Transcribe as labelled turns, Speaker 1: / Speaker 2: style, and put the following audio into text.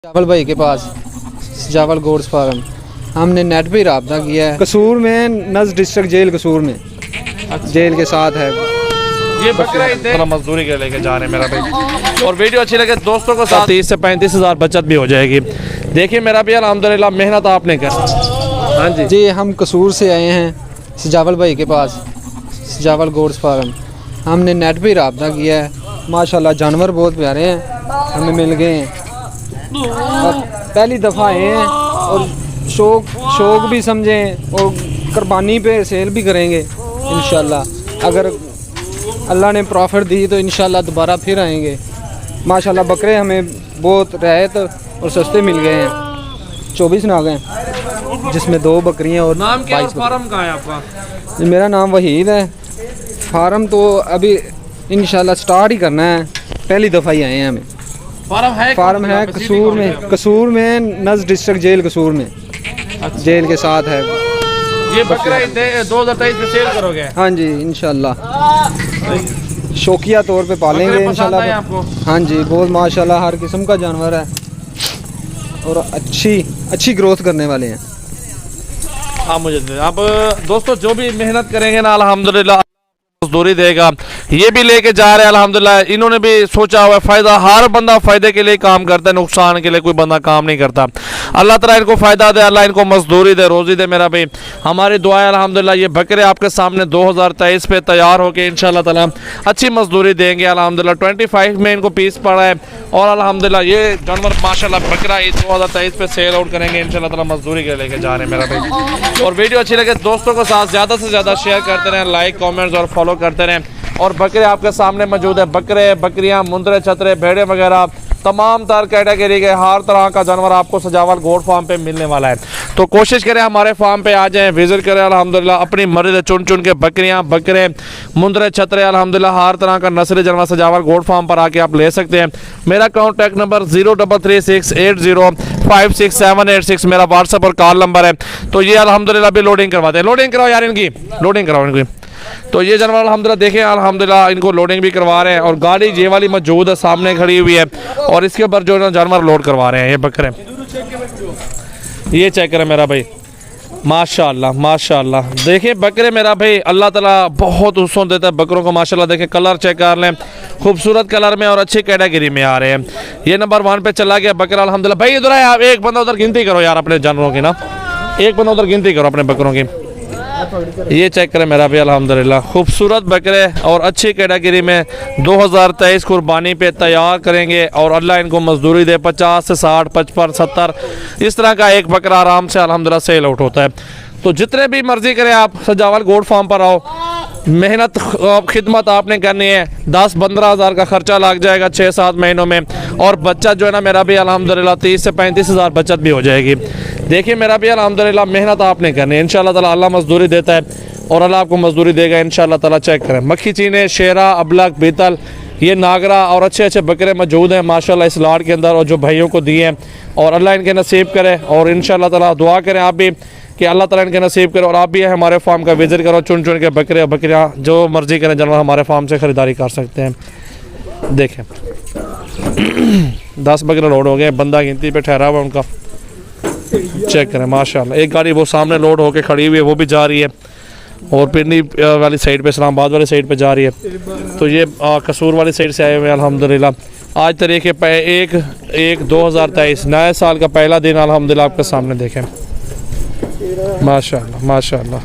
Speaker 1: जावल भाई के पास जावल गोड्स फार्म हमने नेट पे रब्ता किया है। कसूर में नज़ डिस्ट्रिक्ट जेल कसूर में जेल के साथ है।
Speaker 2: ये बकरा थोड़ा मजदूरी के लेके जा रहे हैं मेरा भाई, और वीडियो अच्छी लगे दोस्तों को साथ 30 से 35 हज़ार बचत भी हो जाएगी। देखिए मेरा भी अल्हम्दुलिल्लाह मेहनत आपने कर। हाँ जी
Speaker 1: जी, हम कसूर से आए हैं जावल भाई के पास जावल गोड्स फार्म। हमने नेट पे रब्ता किया है। माशाल्लाह जानवर बहुत प्यारे हैं, हमें मिल गए हैं। और पहली दफ़ा आए हैं और शौक भी समझें और कुर्बानी पे सेल भी करेंगे इंशाल्लाह। अगर अल्लाह ने प्रॉफिट दी तो इंशाल्लाह दोबारा फिर आएंगे। माशाल्लाह बकरे हमें बहुत रियायत और सस्ते मिल गए हैं। 24 नाग हैं जिसमें 2 बकरियां और
Speaker 2: नाम क्या है?
Speaker 1: 22
Speaker 2: फार्म कहाँ है आपका?
Speaker 1: मेरा नाम वहीद है। फार्म तो अभी इंशाल्लाह स्टार्ट ही करना है, पहली दफ़ा ही आए हैं हमें। फार्म है कसूर में नज़ डिस्ट्रिक्ट जेल कसूर में जेल के साथ है।
Speaker 2: ये बकरा 2023 में सेल करोगे?
Speaker 1: हाँ जी इंशाल्लाह शौकिया तौर पे पालेंगे इंशाल्लाह।
Speaker 2: आपको?
Speaker 1: हाँ जी बहुत माशाल्लाह हर किस्म का जानवर है और अच्छी ग्रोथ करने वाले हैं।
Speaker 2: हाँ मुझे अब दोस्तों जो भी मेहनत करेंगे ना अल्हम्दुलिल्लाह मजदूरी देगा। ये भी लेके जा रहे हैं अल्हम्दुलिल्लाह। इन्होंने भी सोचा हुआ है फ़ायदा, हर बंदा फ़ायदे के लिए काम करता है, नुकसान के लिए कोई बंदा काम नहीं करता। अल्लाह ताला इनको फ़ायदा दे, अल्लाह इनको मजदूरी दे, रोज़ी दे मेरा भाई। हमारी दुआ है अल्हम्दुलिल्लाह ये बकरे आपके सामने 2023 पे तैयार होके इंशाल्लाह ताला अच्छी मजदूरी देंगे अल्हम्दुलिल्लाह। 25 में इनको पीस पड़ा है और अल्हम्दुलिल्लाह ये जानवर माशाल्लाह बकरा 2023 पे सेल आउट करेंगे इंशाल्लाह ताला। मजदूरी के लेके जा रहे हैं मेरा भाई, और वीडियो अच्छी लगे दोस्तों को साथ ज़्यादा से ज़्यादा शेयर करते रहें, लाइक कॉमेंट्स और फॉलो करते रहें। और बकरे आपके सामने मौजूद है, बकरे बकरियां मुंदरे छतरे भेड़े वगैरह तमाम तर कैटेगरी के हर तरह का जानवर आपको सजावल गोड फार्म पे मिलने वाला है। तो कोशिश करें हमारे फार्म पे आ जाएं, विजिट करें अल्हम्दुलिल्लाह। अपनी मर्जी से चुन चुन के बकरियां बकरे मुंदरे छतरे अल्हम्दुलिल्लाह हर तरह का नस्ली जानवर सजावल गोड फार्म पर आके आप ले सकते हैं। मेरा कॉन्टैक्ट नंबर 033680568786 मेरा व्हाट्सएप और कॉल नंबर है। तो ये अल्हम्दुलिल्लाह भी लोडिंग करवाते हैं। लोडिंग कराओ यार, इनकी लोडिंग कराओ इनकी। तो ये जानवर अल्हम्दुलिल्लाह देखें अल्हम्दुलिल्लाह इनको लोडिंग भी करवा रहे हैं, और गाड़ी ये वाली मौजूद है सामने खड़ी हुई है, और इसके ऊपर जो है जानवर लोड करवा रहे हैं। ये बकरे ये चेक करें मेरा भाई, माशाल्लाह माशाल्लाह। देखिए बकरे मेरा भाई अल्लाह ताला बहुत हुस्न देता है बकरों को माशाल्लाह। देखें कलर चेक कर लें, खूबसूरत कलर में और अच्छी कैटेगरी में आ रहे हैं। ये नंबर 1 पे चला गया बकरा अल्हम्दुलिल्लाह। भाई इधर आप एक बंदा उधर गिनती करो यार अपने जानवरों की ना, एक बंदा उधर गिनती करो अपने बकरों की। ये चेक करें मेरा भी अल्हम्दुलिल्लाह खूबसूरत बकरे और अच्छी कैटेगरी में 2023 कुर्बानी पे तैयार करेंगे, और अल्लाह इनको मजदूरी दे। 50 से 60 55 70 इस तरह का एक बकरा आराम से अल्हम्दुलिल्लाह सेल आउट होता है। तो जितने भी मर्जी करें आप सजावल गोड फार्म पर आओ, मेहनत खिदमत आपने करनी है। 10-15 हज़ार का खर्चा लग जाएगा 6-7 महीनों में, और बचत जो है ना मेरा भी अल्हम्दुलिल्लाह 30 से 35 हज़ार बचत भी हो जाएगी। देखिए मेरा भी अल्हम्दुलिल्लाह मेहनत आपने करनी है इंशाल्लाह ताला। अल्लाह मजदूरी देता है और अल्लाह आपको मजदूरी देगा इंशाल्लाह ताला। चेक करें मक्खी चीने शेरा अबलक बीतल ये नागरा और अच्छे अच्छे बकरे मौजूद हैं माशाल्लाह इस लाट के अंदर, और जो भाइयों को दिए हैं, और अल्लाह इनके नसीब करे। और इंशाल्लाह ताला दुआ करें आप भी कि अल्लाह ताला इनके नसीब करे, और आप भी हमारे फार्म का विजिट करो, चुन चुन के बकरे बकरियाँ जो मर्जी करें जानवर हमारे फार्म से ख़रीदारी कर सकते हैं। देखें 10 बकरे लोड हो गए, बंदा गिनती पे ठहरा हुआ उनका। चेक करें माशाल्लाह। एक गाड़ी वो सामने लोड होके खड़ी हुई है, वो भी जा रही है, और पिंडी वाली साइड पे इस्लामाबाद वाली साइड पे जा रही है। तो ये कसूर वाली साइड से आए हुए हैं अल्हम्दुलिल्लाह। आज तारीख 1/1/2023 नए साल का पहला दिन अल्हम्दुलिल्लाह आपके सामने। देखें माशाल्लाह माशाल्लाह।